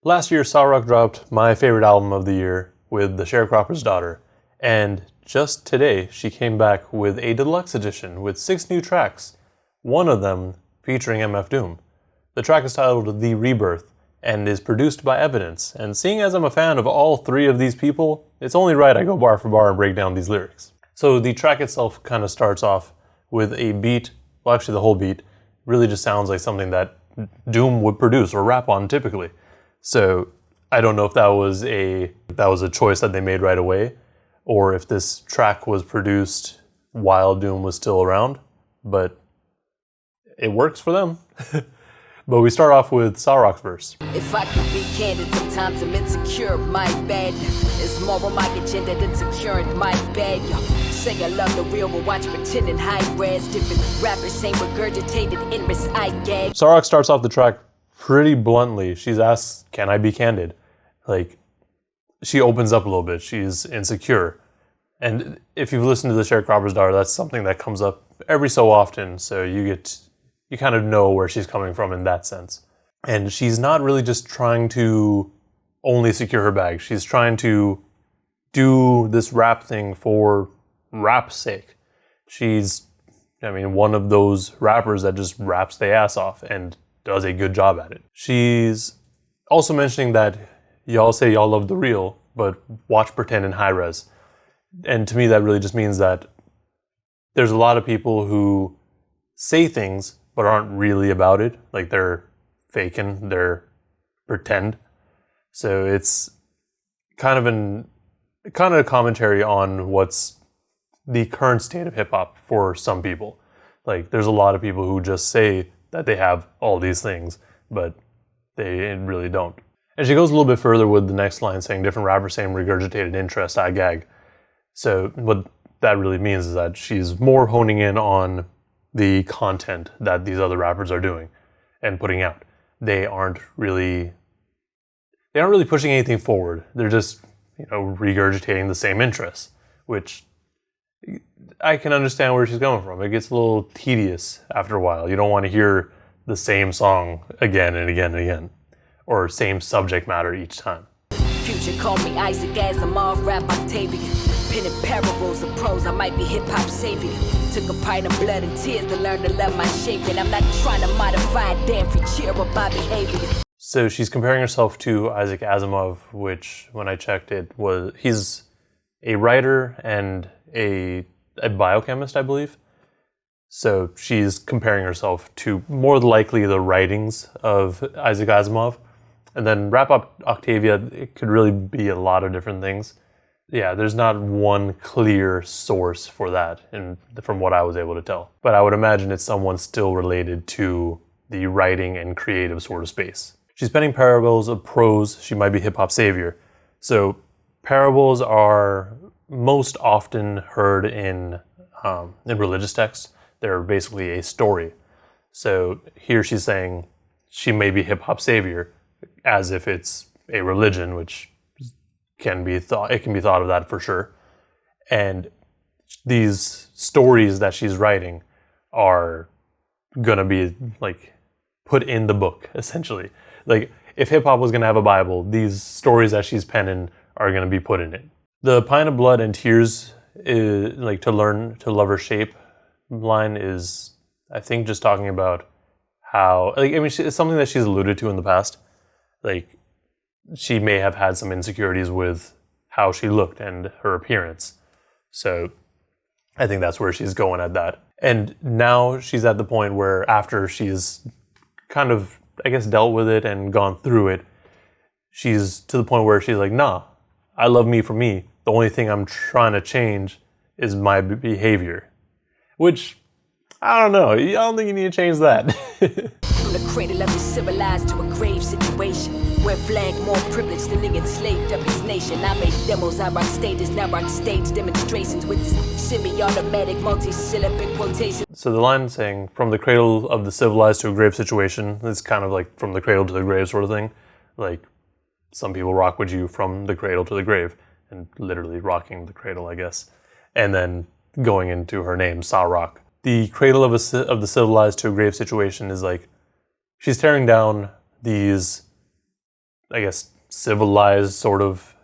Last year, Saurok dropped my favorite album of the year with the Sharecroppers Daughter, and just today she came back with a deluxe edition with 6 new tracks, one of them featuring MF Doom. The track is titled The Rebirth and is produced by Evidence, and seeing as I'm a fan of all 3 of these people, it's only right I go bar for bar and break down these lyrics. So the track itself kind of starts off with a beat, well actually the whole beat really just sounds like something that Doom would produce or rap on typically. So I don't know if that was a choice that they made right away, or if this track was produced while Doom was still around, but it works for them. But we start off with Sa-Roc's verse. If I could be candid, sometimes I'm insecure, my bad. It's more on my agenda than securing my bag. Yo, say I love the real, but watch pretending high-res. Different rappers saying regurgitated interests, I gag. Sa-Roc starts off the track pretty bluntly. She's asked, can I be candid? Like, she opens up a little bit. She's insecure. And if you've listened to the Sharecroppers Daughter, that's something that comes up every so often. So you kind of know where she's coming from in that sense. And she's not really just trying to only secure her bag. She's trying to do this rap thing for rap's sake. She's, one of those rappers that just raps their ass off and does a good job at it. She's also mentioning that y'all say y'all love the real, but watch pretend in high res. And to me, that really just means that there's a lot of people who say things but aren't really about it. Like they're faking, they're pretend. So it's kind of a commentary on what's the current state of hip hop for some people. Like there's a lot of people who just say that they have all these things, but they really don't. And she goes a little bit further with the next line saying different rappers saying regurgitated interest, I gag. So what that really means is that she's more honing in on the content that these other rappers are doing and putting out. They aren't really pushing anything forward. They're just, regurgitating the same interests, which I can understand where she's going from. It gets a little tedious after a while. You don't want to hear the same song again and again and again, or same subject matter each time. Future call me Isaac Asimov, rap Octavian. Penning parables of prose, I might be hip-hop savior. Took a pint of blood and tears to learn to love my shape, and I'm not trying to modify a damn feature of my behavior. So she's comparing herself to Isaac Asimov, which, when I checked it, he's a writer and a biochemist, I believe. So she's comparing herself to more likely the writings of Isaac Asimov. And then Rap Octavia, it could really be a lot of different things. Yeah, there's not one clear source for that, and from what I was able to tell. But I would imagine it's someone still related to the writing and creative sort of space. She's penning parables of prose. She might be hip-hop savior. So parables are most often heard in religious texts. They're basically a story. So here she's saying she may be hip-hop savior as if it's a religion, which can be thought of that for sure. And these stories that she's writing are gonna be like put in the book, essentially. Like if hip-hop was gonna have a Bible, these stories that she's penning are gonna be put in it. The pint of blood and tears is like to learn to love her shape line is, I think, just talking about how, it's something that she's alluded to in the past. Like, she may have had some insecurities with how she looked and her appearance. So I think that's where she's going at that. And now she's at the point where after she's kind of, dealt with it and gone through it, she's to the point where she's like, nah, I love me for me. The only thing I'm trying to change is my behavior. Which, I don't know. I don't think you need to change that. From the cradle of his civilized to a grave situation. Where flag more privileged than the enslaved of his nation. I make demos, I rock stages, now rock stage demonstrations with this semi-automatic multi-syllabic quotation. So the line saying, from the cradle of the civilized to a grave situation, it's kind of like from the cradle to the grave sort of thing. Like, some people rock with you from the cradle to the grave, and literally rocking the cradle, I guess. And then going into her name, Sa-Roc. The cradle of the civilized to a grave situation is like, she's tearing down these I guess, civilized sort of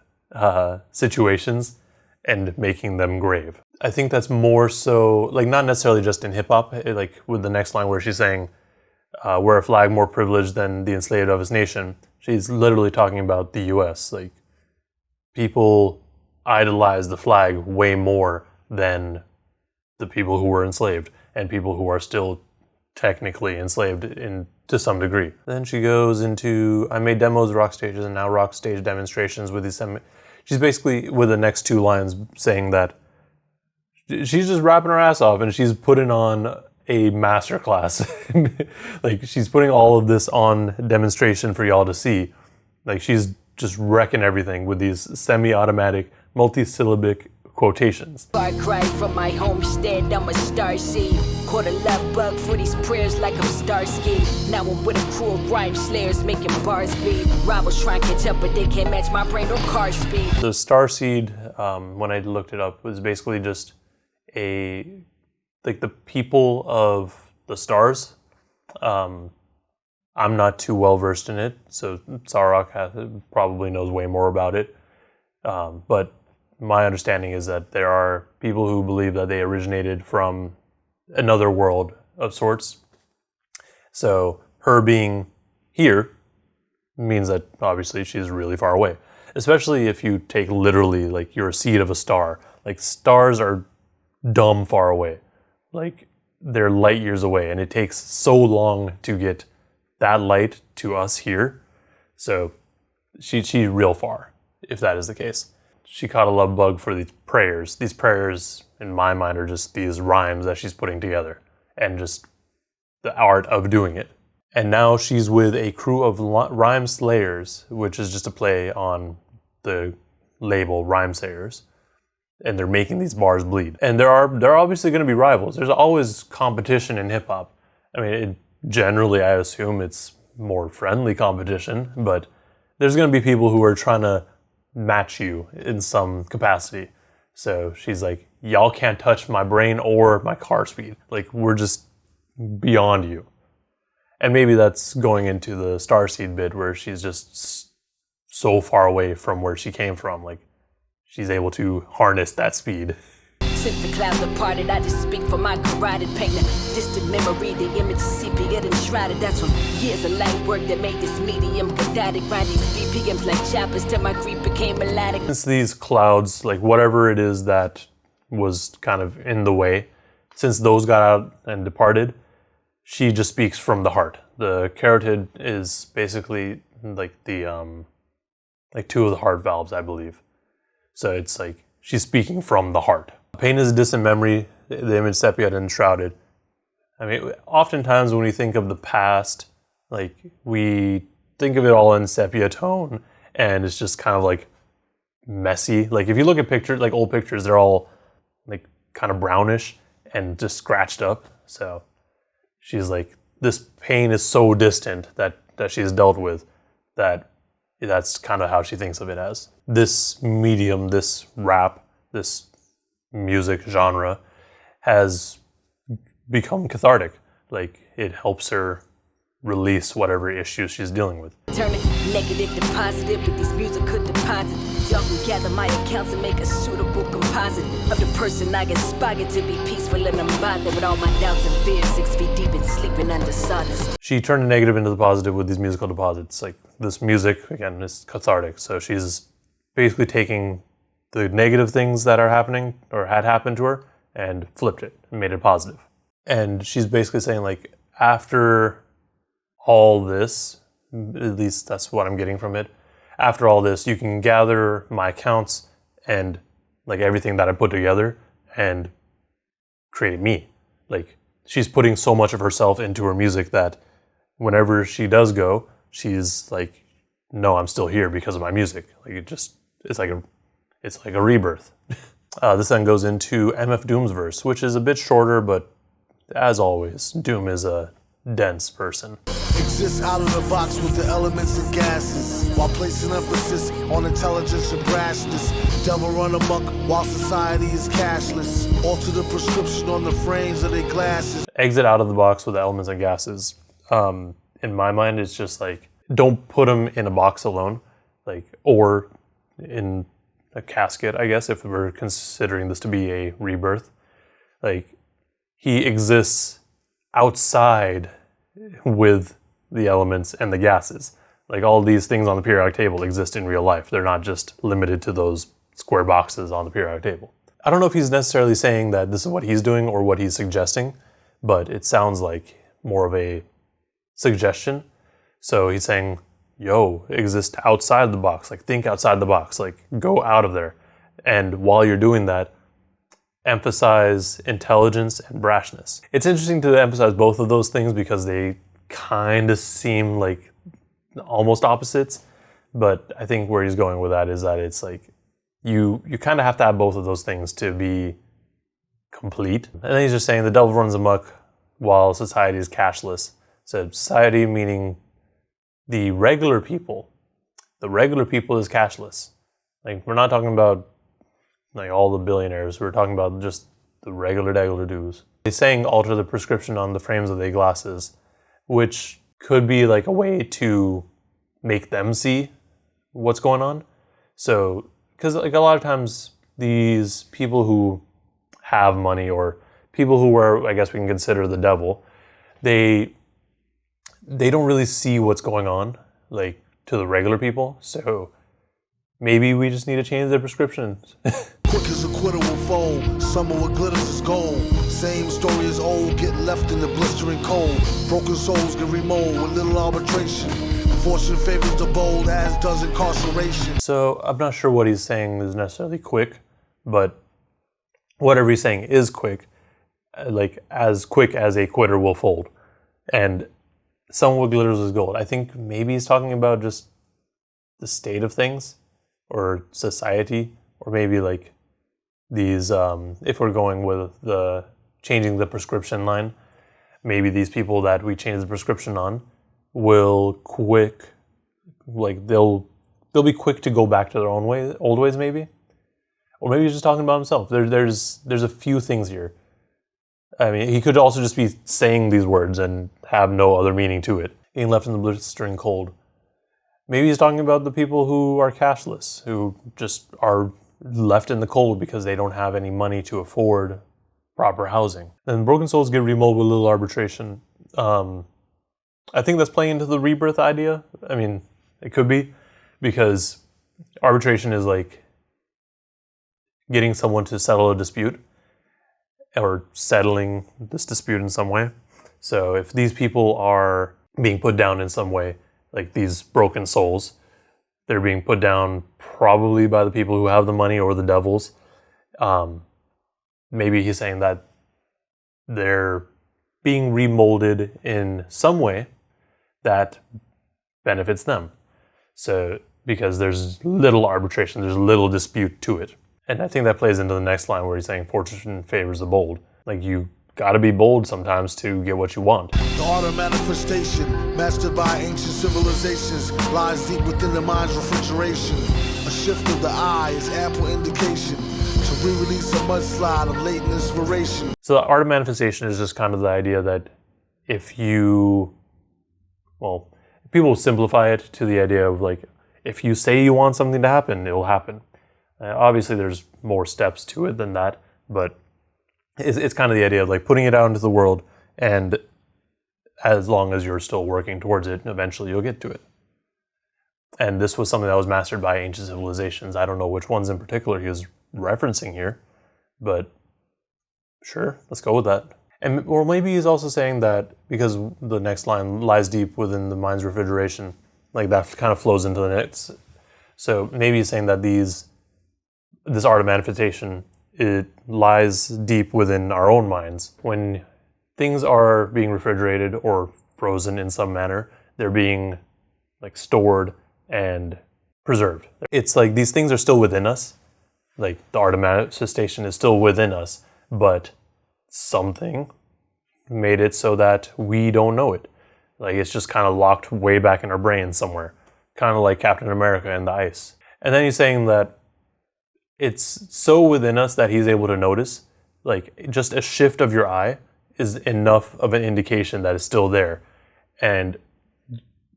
situations and making them grave. I think that's more so, like, not necessarily just in hip hop, like with the next line where she's saying, wear a flag more privileged than the enslaved of his nation. She's literally talking about the US. Like, people idolize the flag way more than the people who were enslaved and people who are still technically enslaved to some degree. Then she goes into, I made demos, rock stages, and now rock stage demonstrations with these. She's basically, with the next two lines, saying that she's just rapping her ass off and she's putting on a masterclass. Like, she's putting all of this on demonstration for y'all to see. Like, she's just wrecking everything with these semi-automatic, multi-syllabic quotations. Far cry from my homestead, I'm a starseed. Caught a love bug for these prayers like I'm Starsky. Now I'm with a crew of rhyme slayers making bars bleed. Rivals try and catch up, but they can't match my brain or car speed. The starseed, when I looked it up, was basically just like the people of the stars. I'm not too well versed in it, so Saurok probably knows way more about it. But my understanding is that there are people who believe that they originated from another world of sorts. So her being here means that obviously she's really far away. Especially if you take literally, like, you're a seed of a star. Like, stars are dumb far away. Like, they're light years away, and it takes so long to get that light to us here. So she's real far, if that is the case. She caught a love bug for these prayers. These prayers, in my mind, are just these rhymes that she's putting together and just the art of doing it. And now she's with a crew of rhyme slayers, which is just a play on the label Rhyme Sayers. And they're making these bars bleed. And there are obviously going to be rivals. There's always competition in hip hop. I mean, generally, I assume it's more friendly competition, but there's going to be people who are trying to match you in some capacity. So she's like, y'all can't touch my brain or my car speed. Like, we're just beyond you. And maybe that's going into the starseed bit where she's just so far away from where she came from. Like, she's able to harness that speed. Since the clouds are parted, I just speak for my carotid pain. A distant memory, the image is sepia enshrouded. That's from years of light work that made this medium cathartic. Grind these BPMs like choppers till my grief became melodic. Since these clouds, like whatever it is that was kind of in the way, since those got out and departed, she just speaks from the heart. The carotid is basically like the like two of the heart valves, I believe. So it's like she's speaking from the heart. Pain is a distant memory, the image sepia and enshrouded. I mean, oftentimes when we think of the past, like, we think of it all in sepia tone, and it's just kind of like messy. Like, if you look at pictures, like old pictures, they're all like kind of brownish and just scratched up. So she's like, this pain is so distant that she's dealt with, that's kind of how she thinks of it as. This medium, this rap, this music genre has become cathartic. Like, it helps her release whatever issues she's dealing with. Turning negative to positive with these musical deposits. Y'all can gather my accounts and make a suitable composite of the person I inspired to be peaceful and unbothered with all my doubts and fears 6 feet deep and sleeping under sawdust. She turned the negative into the positive with these musical deposits. Like, this music, again, is cathartic. So she's basically taking the negative things that are happening or had happened to her and flipped it and made it positive. And she's basically saying, like, after all this, at least that's what I'm getting from it, after all this, you can gather my accounts and, like, everything that I put together and create me. Like, she's putting so much of herself into her music that whenever she does go, she's like, no, I'm still here because of my music. Like, it's like a rebirth. This then goes into MF Doom's verse, which is a bit shorter, but as always, Doom is a dense person. Exists out of the box with the elements and gases, while placing emphasis on intelligence and brashness. Devil run amok while society is cashless. Alter the prescription on the frames of their glasses. Exit out of the box with the elements and gases. In my mind, it's just like, don't put him in a box alone, like, or in a casket, I guess, if we're considering this to be a rebirth. Like, he exists outside with the elements and the gases. Like, all these things on the periodic table exist in real life. They're not just limited to those square boxes on the periodic table. I don't know if he's necessarily saying that this is what he's doing or what he's suggesting, but it sounds like more of a suggestion. So he's saying, yo, exist outside the box, like think outside the box, like go out of there. And while you're doing that, emphasize intelligence and brashness. It's interesting to emphasize both of those things because they kind of seem like almost opposites. But I think where he's going with that is that it's like you kind of have to have both of those things to be complete. And then he's just saying the devil runs amok while society is cashless. So society meaning the regular people. The regular people is cashless. Like, we're not talking about like all the billionaires. We're talking about just the regular dudes. He's saying alter the prescription on the frames of their glasses, which could be like a way to make them see what's going on. So, because like a lot of times these people who have money or people who are, I guess we can consider the devil, they don't really see what's going on, like, to the regular people. So maybe we just need to change their prescriptions. Quick as a quitter will fold, summer what glitters is gold. Same story as old, get left in the blistering cold. Broken souls get remold with little arbitration. Fortune favors the bold, as does incarceration. So I'm not sure what he's saying is necessarily quick, but whatever he's saying is quick, like as quick as a quitter will fold. And some what glitters is gold. I think maybe he's talking about just the state of things or society, or maybe like these, if we're going with the changing the prescription line, maybe these people that we change the prescription on will quick, like they'll be quick to go back to their own way, old ways maybe. Or maybe he's just talking about himself. There's a few things here. I mean, he could also just be saying these words and have no other meaning to it. Being left in the blistering cold. Maybe he's talking about the people who are cashless, who just are left in the cold because they don't have any money to afford proper housing. And broken souls get remolded with little arbitration. I think that's playing into the rebirth idea. I mean, it could be, because arbitration is like getting someone to settle a dispute or settling this dispute in some way. So if these people are being put down in some way, like these broken souls, they're being put down probably by the people who have the money or the devils. Maybe he's saying that they're being remolded in some way that benefits them. So, because there's little arbitration, there's little dispute to it. And I think that plays into the next line where he's saying fortune favors the bold. Like, you gotta be bold sometimes to get what you want. The art of manifestation, mastered by ancient civilizations, lies deep within the mind's refrigeration. A shift of the eye is ample indication to re-release a mudslide of latent inspiration. So the art of manifestation is just kind of the idea that if you, well, people simplify it to the idea of like, if you say you want something to happen, it will happen. Obviously there's more steps to it than that, but it's kind of the idea of like putting it out into the world, and as long as you're still working towards it, eventually you'll get to it. And this was something that was mastered by ancient civilizations. I don't know which ones in particular he was referencing here, but sure, let's go with that. And or maybe he's also saying that because the next line lies deep within the mind's refrigeration, like that kind of flows into the next. So maybe he's saying that this art of manifestation, it lies deep within our own minds. When things are being refrigerated or frozen in some manner, they're being like stored and preserved. It's like these things are still within us. Like the art of manifestation is still within us, but something made it so that we don't know it. Like it's just kind of locked way back in our brain somewhere. Kind of like Captain America and the ice. And then he's saying that it's so within us that he's able to notice, like just a shift of your eye is enough of an indication that it's still there. And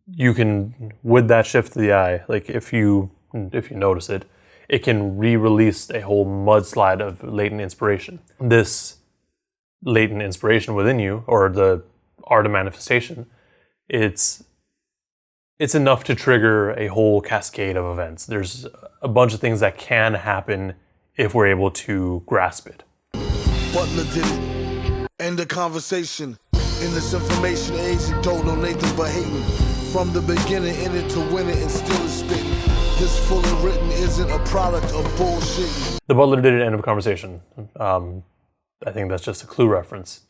you can, with that shift of the eye, like if you notice it, it can re-release a whole mudslide of latent inspiration. This latent inspiration within you, or the art of manifestation, it's enough to trigger a whole cascade of events. There's a bunch of things that can happen if we're able to grasp it. Butler did it. End the conversation. In this information age, you don't know Nathan but hating. From the beginning, in it to win it, and still is spitting. This fully written isn't a product of bullshit. The butler did it, end of conversation. I think that's just a Clue reference.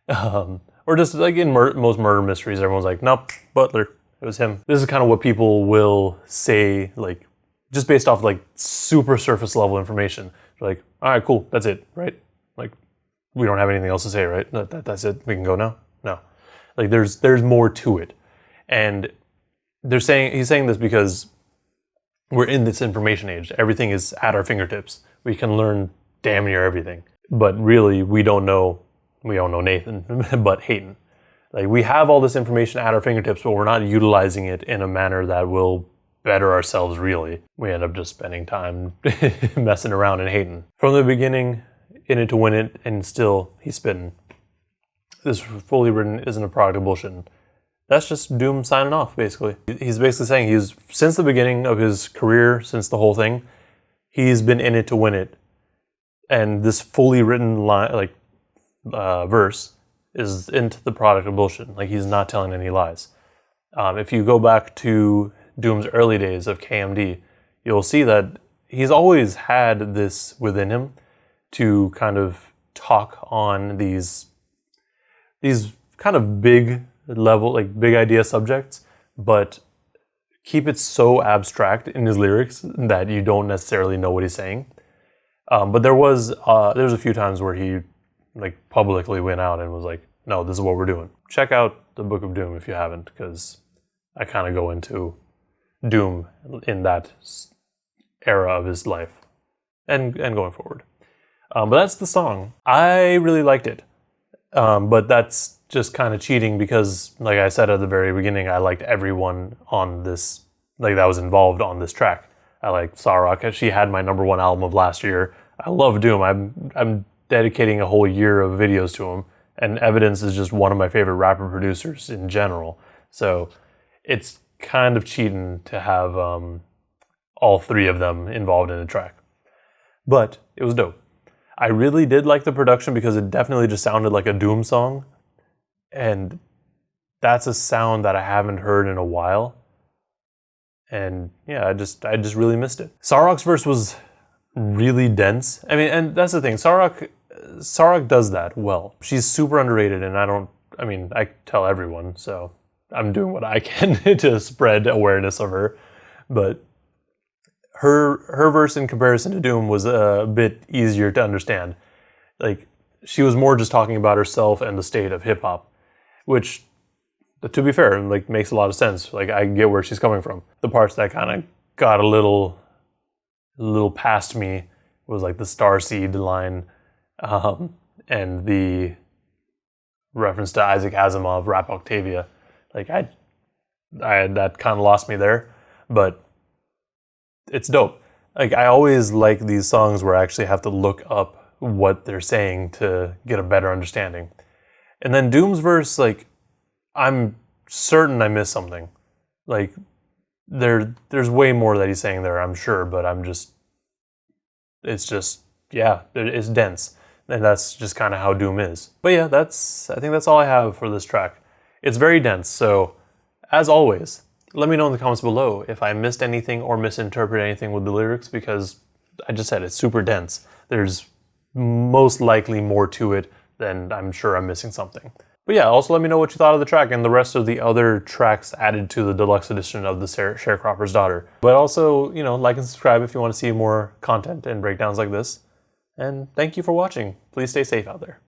Or just like in most murder mysteries, everyone's like, nope, butler, it was him. This is kind of what people will say, like, just based off like super surface level information. They're like, all right, cool, that's it, right? Like, we don't have anything else to say, right? That's it, we can go now? No. Like, there's more to it. And he's saying this because we're in this information age. Everything is at our fingertips. We can learn damn near everything. But really, we don't know Nathan, but Hayden. Like, we have all this information at our fingertips, but we're not utilizing it in a manner that will better ourselves, really. We end up just spending time messing around in Hayden. From the beginning, in it to win it, and still, he's spitting. This fully written isn't a product of bullshit. That's just Doom signing off, basically. He's basically saying since the beginning of his career, since the whole thing, he's been in it to win it. And this fully written line, verse is into the product of bullshit. Like, he's not telling any lies. If you go back to Doom's early days of KMD, you'll see that he's always had this within him to kind of talk on these kind of big level, like big idea subjects, but keep it so abstract in his lyrics that you don't necessarily know what he's saying. But there was a few times where he like publicly went out and was like, no, this is what we're doing. Check out the Book of Doom if you haven't, because I kind of go into Doom in that era of his life and going forward. But that's the song. I really liked it. But that's just kind of cheating because, like I said at the very beginning, I liked everyone on this, like that was involved on this track. I like Sa-Roc. She had my #1 album of last year. I love Doom. I'm dedicating a whole year of videos to him, and Evidence is just one of my favorite rapper producers in general. So it's kind of cheating to have all three of them involved in a track. But it was dope. I really did like the production because it definitely just sounded like a Doom song. And that's a sound that I haven't heard in a while. And yeah, I just really missed it. Saurok's verse was really dense. I mean, and that's the thing. Saurok does that well. She's super underrated, and I tell everyone, so I'm doing what I can to spread awareness of her. But her verse in comparison to Doom was a bit easier to understand. Like, she was more just talking about herself and the state of hip hop, which, to be fair, like, makes a lot of sense. Like, I get where she's coming from. The parts that kind of got a little past me was like the Starseed line, and the reference to Isaac Asimov, Rap Octavia. Like, I that kind of lost me there, but it's dope. Like, I always like these songs where I actually have to look up what they're saying to get a better understanding. And then Doom's verse, like, I'm certain I missed something. Like, there's way more that he's saying there, I'm sure, but it's dense. And that's just kind of how Doom is. But yeah, I think that's all I have for this track. It's very dense, so as always, let me know in the comments below if I missed anything or misinterpreted anything with the lyrics, because I just said it's super dense. There's most likely more to it than I'm sure I'm missing something. But yeah, also let me know what you thought of the track and the rest of the other tracks added to the deluxe edition of the Sharecroppers Daughter. But also, like and subscribe if you want to see more content and breakdowns like this. And thank you for watching. Please stay safe out there.